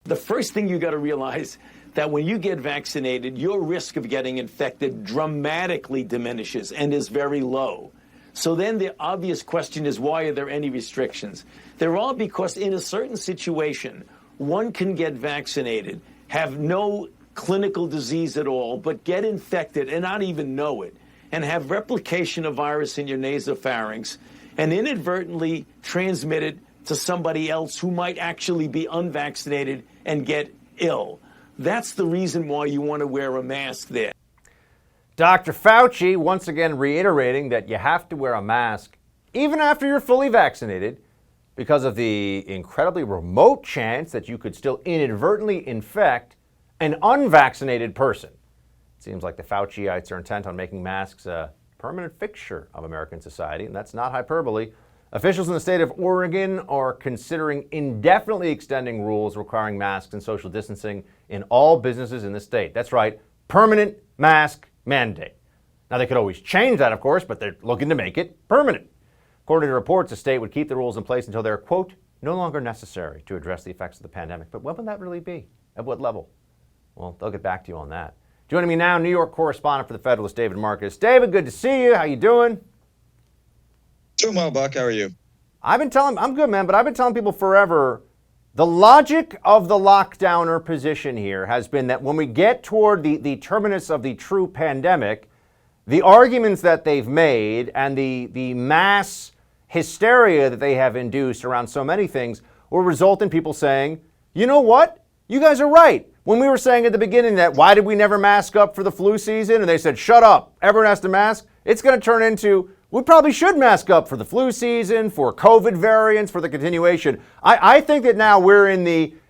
The first thing you got to realize that when you get vaccinated, your risk of getting infected dramatically diminishes and is very low. So then the obvious question is, why are there any restrictions? They're all because in a certain situation, one can get vaccinated, have no clinical disease at all, but get infected and not even know it, and have replication of virus in your nasopharynx, and inadvertently transmit it to somebody else who might actually be unvaccinated and get ill. That's the reason why you want to wear a mask there. Dr. Fauci once again reiterating that you have to wear a mask even after you're fully vaccinated because of the incredibly remote chance that you could still inadvertently infect an unvaccinated person. It seems like the Fauci-its are intent on making masks a permanent fixture of American society, and that's not hyperbole. Officials in the state of Oregon are considering indefinitely extending rules requiring masks and social distancing in all businesses in the state. That's right, permanent mask mandate. Now, they could always change that, of course, but they're looking to make it permanent. According to reports, the state would keep the rules in place until they're, quote, no longer necessary to address the effects of the pandemic. But when would that really be? At what level? Well, they'll get back to you on that. Joining me now, New York correspondent for the Federalists, David Marcus. David, good to see you. How you doing? Doing well, Buck. How are you? I'm good, man, but I've been telling people forever, the logic of the lockdowner position here has been that when we get toward the terminus of the true pandemic, the arguments that they've made and the mass hysteria that they have induced around so many things will result in people saying, you know what? You guys are right. When we were saying at the beginning that why did we never mask up for the flu season? And they said, shut up, everyone has to mask. It's going to turn into, we probably should mask up for the flu season, for COVID variants, for the continuation. I think that now we're in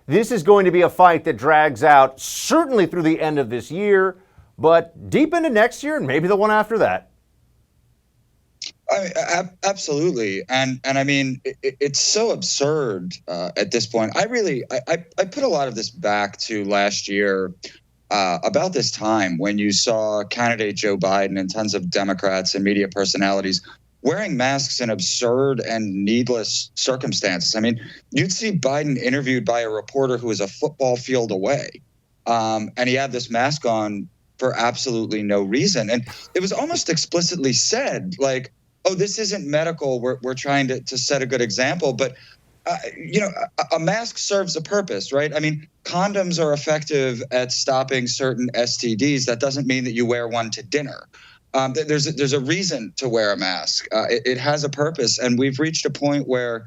this is going to be a fight that drags out certainly through the end of this year, but deep into next year and maybe the one after that. Absolutely. And I mean, it's so absurd at this point. I put a lot of this back to last year about this time when you saw candidate Joe Biden and tons of Democrats and media personalities wearing masks in absurd and needless circumstances. I mean, you'd see Biden interviewed by a reporter who was a football field away, and he had this mask on for absolutely no reason. And it was almost explicitly said, like, oh, this isn't medical. We're trying to set a good example. But, a mask serves a purpose, right? I mean, condoms are effective at stopping certain STDs. That doesn't mean that you wear one to dinner. There's a reason to wear a mask. It has a purpose. And we've reached a point where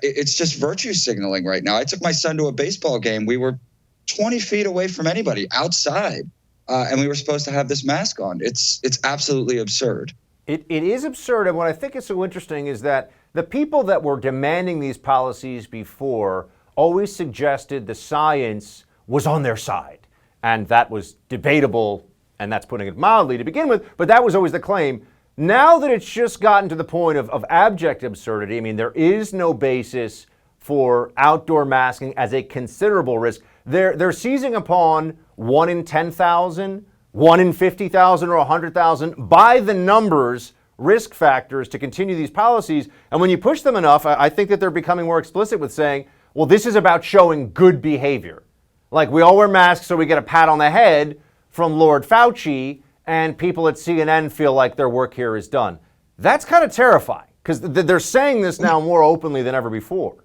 it's just virtue signaling right now. I took my son to a baseball game. We were 20 feet away from anybody outside. And we were supposed to have this mask on. It's absolutely absurd. It is absurd, and what I think is so interesting is that the people that were demanding these policies before always suggested the science was on their side, and that was debatable, and that's putting it mildly to begin with, but that was always the claim. Now that it's just gotten to the point of abject absurdity, I mean, there is no basis for outdoor masking as a considerable risk. They're seizing upon 1 in 10,000, 1 in 50,000 or 100,000 by the numbers, risk factors to continue these policies. And when you push them enough, I think that they're becoming more explicit with saying, well, this is about showing good behavior. Like we all wear masks so we get a pat on the head from Lord Fauci and people at CNN feel like their work here is done. That's kind of terrifying because they're saying this now more openly than ever before.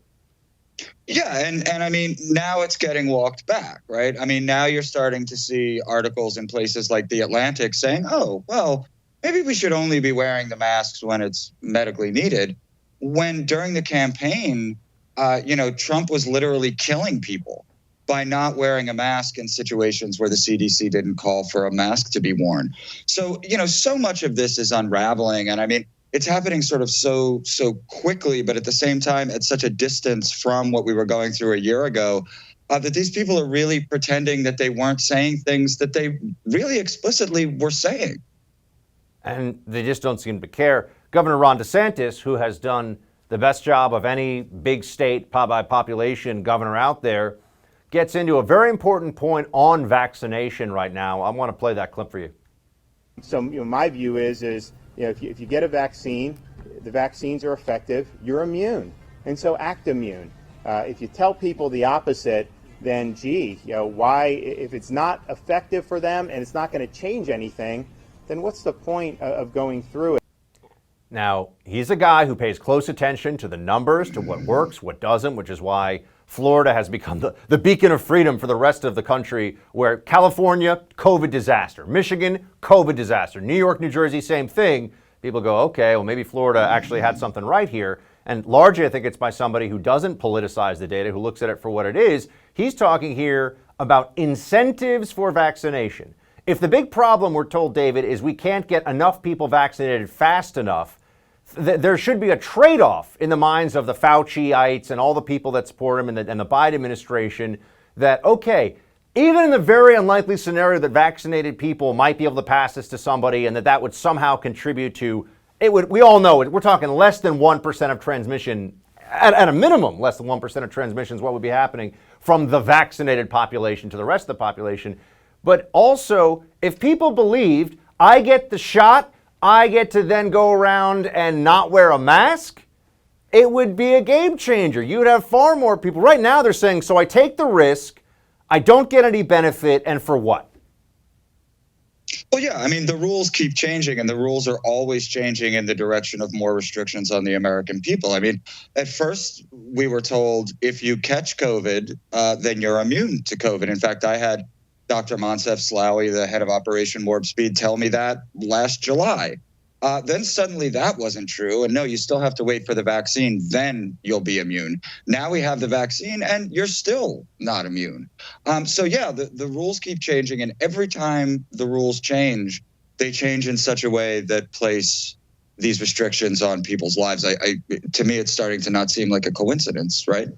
Yeah, and I mean, now it's getting walked back, right? I mean, now you're starting to see articles in places like The Atlantic saying, oh, well, maybe we should only be wearing the masks when it's medically needed. When during the campaign, Trump was literally killing people by not wearing a mask in situations where the CDC didn't call for a mask to be worn. So, so much of this is unraveling. And I mean, it's happening sort of so quickly, but at the same time, at such a distance from what we were going through a year ago, that these people are really pretending that they weren't saying things that they really explicitly were saying. And they just don't seem to care. Governor Ron DeSantis, who has done the best job of any big state by population governor out there, gets into a very important point on vaccination right now. I want to play that clip for you. So my view is if you get a vaccine, the vaccines are effective, you're immune. And so act immune. If you tell people the opposite, then gee, why, if it's not effective for them and it's not going to change anything, then what's the point of going through it? Now, he's a guy who pays close attention to the numbers, to what works, what doesn't, which is why Florida has become the beacon of freedom for the rest of the country, where California, COVID disaster. Michigan, COVID disaster. New York, New Jersey, same thing. People go, okay, well, maybe Florida actually had something right here. And largely, I think it's by somebody who doesn't politicize the data, who looks at it for what it is. He's talking here about incentives for vaccination. If the big problem, we're told, David, is we can't get enough people vaccinated fast enough, there should be a trade-off in the minds of the Fauci-its and all the people that support him and the Biden administration that, okay, even in the very unlikely scenario that vaccinated people might be able to pass this to somebody and that would somehow contribute to, we all know it, we're talking less than 1% of transmission, at a minimum, less than 1% of transmissions, what would be happening from the vaccinated population to the rest of the population. But also, if people believed, I get the shot, I get to then go around and not wear a mask, it would be a game changer. You would have far more people. Right now they're saying, so I take the risk, I don't get any benefit, and for what? Well, yeah, I mean, the rules keep changing, and the rules are always changing in the direction of more restrictions on the American people. I mean, at first we were told if you catch COVID, then you're immune to COVID. In fact, I had Dr. Moncef Slaoui, the head of Operation Warp Speed, tell me that last July. Then suddenly that wasn't true. And no, you still have to wait for the vaccine. Then you'll be immune. Now we have the vaccine and you're still not immune. So, yeah, the rules keep changing. And every time the rules change, they change in such a way that place these restrictions on people's lives. To me, it's starting to not seem like a coincidence, right?